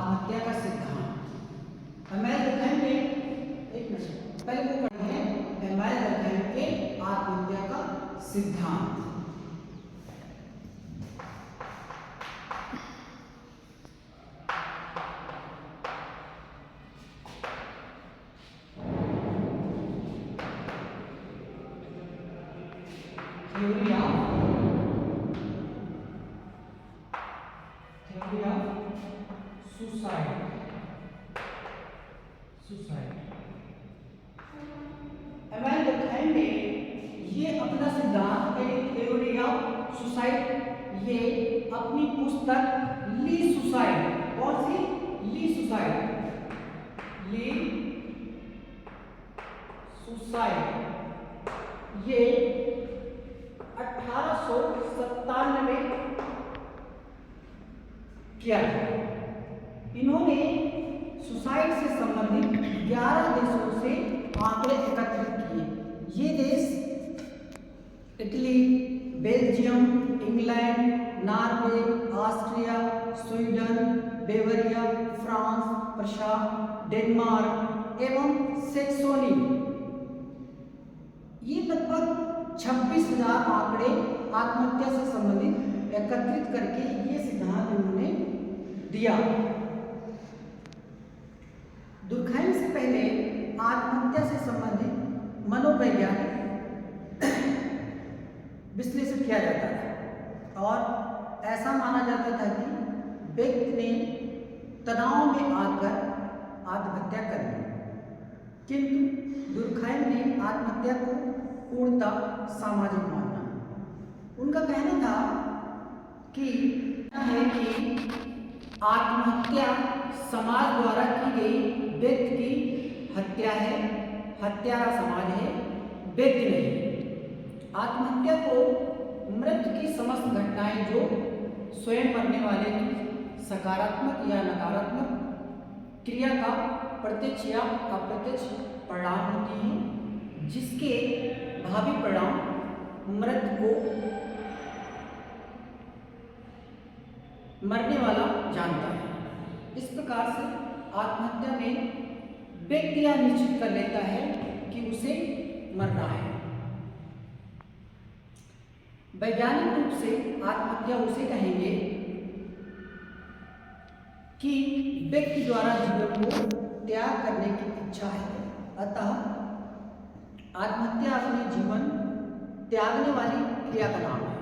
आत्महत्या का सिद्धांत। एमएल दुर्कहेम ने एक मिनट पहले वो पढ़े हैं एमएल दुर्कहेम के आत्महत्या का सिद्धांत। Theory of suicide. एमएल दुर्कहेम ने ये अपना सिद्धांत थ्योरी ऑफ सुसाइड ये अपनी पुस्तक ली सुसाइड, कौन सी? ली सुसाइड, ली सुसाइड ये 1897 किया गया। इन्होंने सुसाइड से संबंधित 11 देशों से आंकड़े एकत्रित किए। ये देश Italy, Belgium, England, Norway, Austria, Sweden, Bavaria, France, Prussia, Denmark एवं सेक्सोनी, ये लगभग 26,000 आंकड़े आत्महत्या से संबंधित एकत्रित करके ये सिद्धांत उन्होंने दिया। दुर्कहेम से पहले आत्महत्या से संबंधित मनोवैज्ञानिक विश्लेषण किया जाता था और ऐसा माना जाता था कि व्यक्ति ने तनाव में आकर आत्महत्या कर ली, किंतु दुर्कहेम ने आत्महत्या को पूर्णतः सामाजिक माना। उनका कहना था कि आत्महत्या समाज द्वारा की गई व्यक्ति की हत्या है, हत्यारा समाज है, व्यक्ति नहीं। आत्महत्या को मृत्यु की समस्त घटनाएं जो स्वयं मरने वाले की सकारात्मक या नकारात्मक क्रिया का प्रत्यक्ष या अप्रत्यक्ष परिणाम होती है, जिसके भावी परिणाम मृत्यु को मरने वाला जानता है। इस प्रकार से आत्महत्या में व्यक्ति यह निश्चित कर लेता है कि उसे मरना है। वैज्ञानिक रूप से आत्महत्या उसे कहेंगे कि व्यक्ति द्वारा जीवन को त्याग करने की इच्छा है, अतः आत्महत्या अपने जीवन त्यागने वाली क्रिया का नाम है।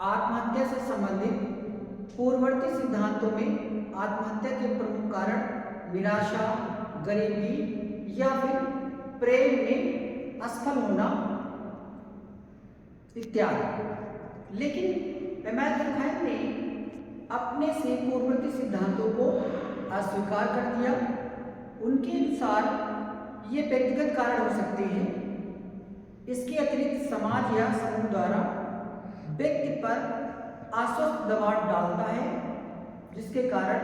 आत्महत्या से संबंधित पूर्ववर्ती सिद्धांतों में आत्महत्या के प्रमुख कारण निराशा, गरीबी या फिर प्रेम में असफल होना इत्यादि। लेकिन एमएल दुर्कहेम ने अपने से पूर्ववर्ती सिद्धांतों को अस्वीकार कर दिया। उनके अनुसार ये व्यक्तिगत कारण हो सकते हैं, इसके अतिरिक्त समाज या समूह द्वारा व्यक्ति पर अस्वस्थ दबाव डालता है, जिसके कारण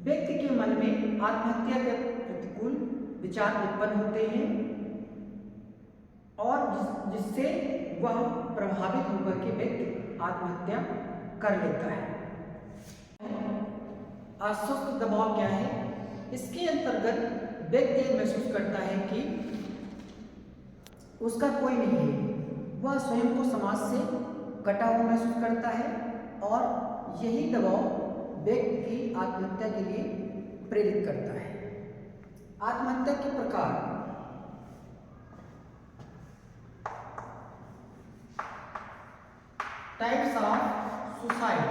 व्यक्ति के मन में आत्महत्या के प्रतिकूल विचार उत्पन्न होते हैं और जिससे वह प्रभावित होकर के व्यक्ति आत्महत्या कर लेता है। अस्वस्थ दबाव क्या है? इसके अंतर्गत व्यक्ति महसूस करता है कि उसका कोई नहीं है, वह स्वयं को समाज से कटा हुआ महसूस करता है और यही दबाव व्यक्ति की आत्महत्या के लिए प्रेरित करता है। आत्महत्या के प्रकार। Types of suicide.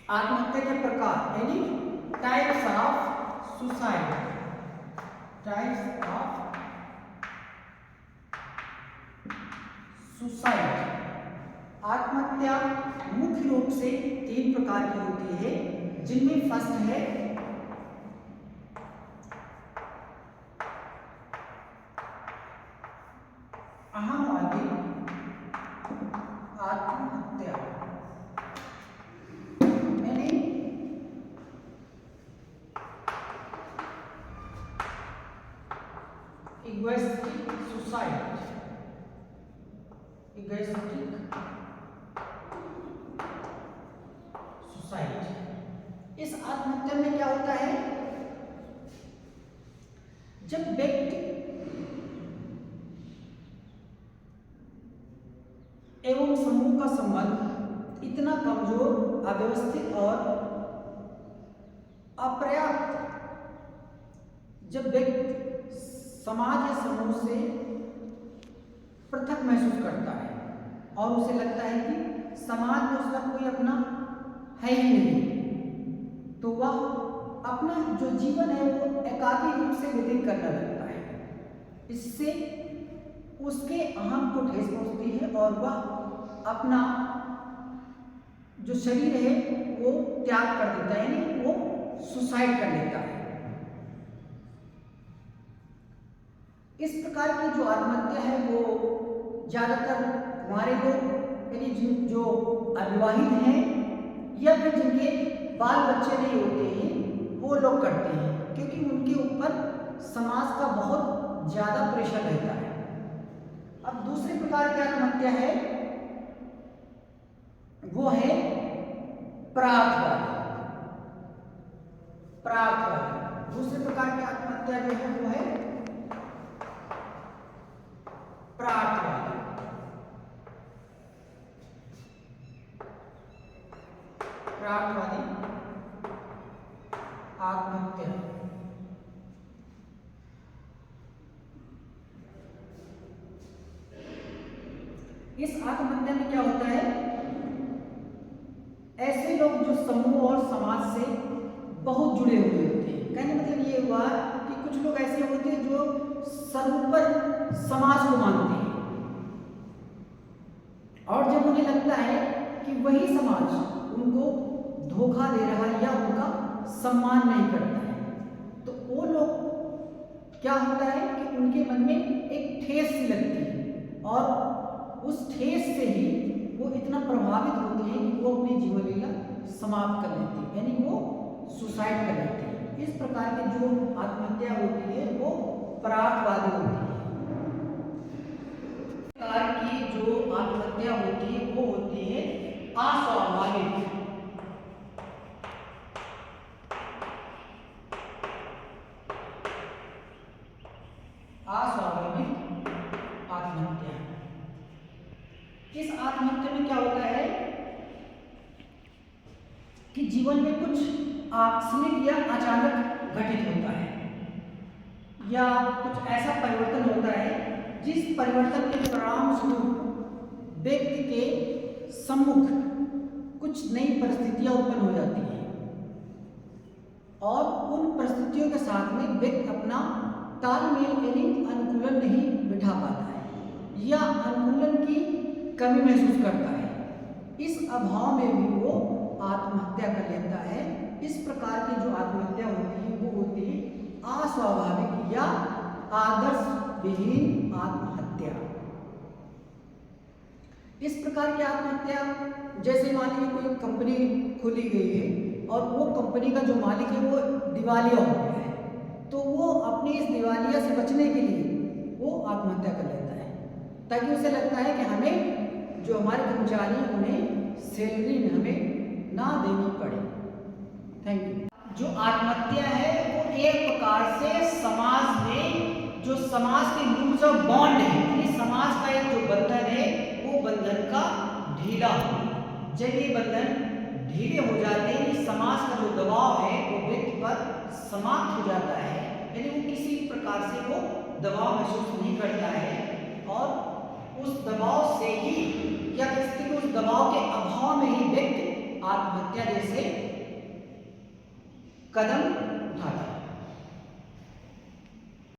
आत्महत्या के प्रकार यानी types of suicide. Types of suicide. आत्महत्या मुख्य रूप से 3 प्रकार की होती है, जिनमें फर्स्ट है अहंवादी आत्महत्या, यानी इगोइस्टिक सुसाइड, इगोइस्टिक सुसाइड। इस आत्महत्या में क्या होता है, जब व्यक्ति एवं समूह का संबंध इतना कमजोर, अव्यवस्थित और अपर्याप्त, जब व्यक्ति समाज या समूह से पृथक महसूस करता है और उसे लगता है कि समाज में उसका कोई अपना है ही नहीं, तो वह अपना जो जीवन है वो एकाकी रूप से व्यतीत करने लगता है। इससे उसके अहम को ठेस पहुंचती है और वह अपना जो शरीर है वो त्याग कर देता है, यानी वो सुसाइड कर लेता है। इस प्रकार की जो आत्महत्या है वो ज़्यादातर हमारे लोग, यानी जो अविवाहित हैं या फिर जिनके बाल बच्चे नहीं होते हैं वो लोग करते हैं, क्योंकि उनके ऊपर समाज का बहुत ज़्यादा प्रेशर रहता है। अब दूसरे प्रकार की आत्महत्या है वो है परार्थवादी। परार्थवादी दूसरे प्रकार की आत्महत्या जो है वो है परार्थवादी। परार्थवादी आत्महत्या। इस आत्महत्या में क्या होता है, ऐसे लोग जो समूह और समाज से बहुत जुड़े हुए होते हैं। कहने मतलब ये हुआ कि कुछ लोग ऐसे होते हैं जो सर्वोपर समाज को मानते हैं और जब उन्हें लगता है कि वही समाज उनको धोखा दे रहा है या उनका सम्मान नहीं करता है, तो वो लोग क्या होता है कि उनके मन में एक ठेस सी लगती है और उस ठेस से ही वो इतना प्रभावित होते हैं कि वो अपनी जीवन लीला समाप्त कर लेते हैं, यानी वो सुसाइड कर लेते हैं। इस प्रकार की जो आत्महत्या होती है वो परार्थवादी होती है। इस प्रकार की जो आत्महत्या होती है वो होती है अस्वाभाविक। अस्वाभाविक आत्महत्या। इस आत्महत्या में क्या होता है कि जीवन में कुछ आकस्मिक या अचानक घटित होता है या कुछ ऐसा परिवर्तन होता है जिस परिवर्तन के परिणाम स्वरूप व्यक्ति के सम्मुख कुछ नई परिस्थितियां उत्पन्न हो जाती हैं और उन परिस्थितियों के साथ में व्यक्ति अपना तालमेल यानी अनुकूलन नहीं बिठा पाता है या अनुकूलन की कमी महसूस करता है। इस अभाव में भी वो आत्महत्या कर लेता है। इस प्रकार की जो आत्महत्या होती है वो होती है अस्वाभाविक या आदर्श विहीन आत्महत्या। इस प्रकार की आत्महत्या, जैसे मान लीजिए कोई कंपनी खोली गई है और वो कंपनी का जो मालिक है वो दिवालिया हो गया है, तो वो अपनी इस दिवालिया से बचने के लिए वो आत्महत्या कर लेता है, ताकि उसे लगता है कि हमें जो हमारे कर्मचारी हैं उन्हें सैलरी हमें ना देनी पड़े। Thank you. जो आत्महत्या है वो एक प्रकार से समाज में जो समाज के रूल्स ऑफ बॉन्ड है, यानी समाज का एक जो बंधन है वो बंधन का ढीला होना। जब ये बंधन ढीले हो जाते हैं, समाज का जो दबाव है वो व्यक्ति पर समाप्त हो जाता है, यानी वो किसी प्रकार से वो दबाव महसूस नहीं करता है और उस दबाव से ही या किसी उस दबाव के अभाव में ही व्यक्ति आत्महत्या जैसे कदम उठाता है।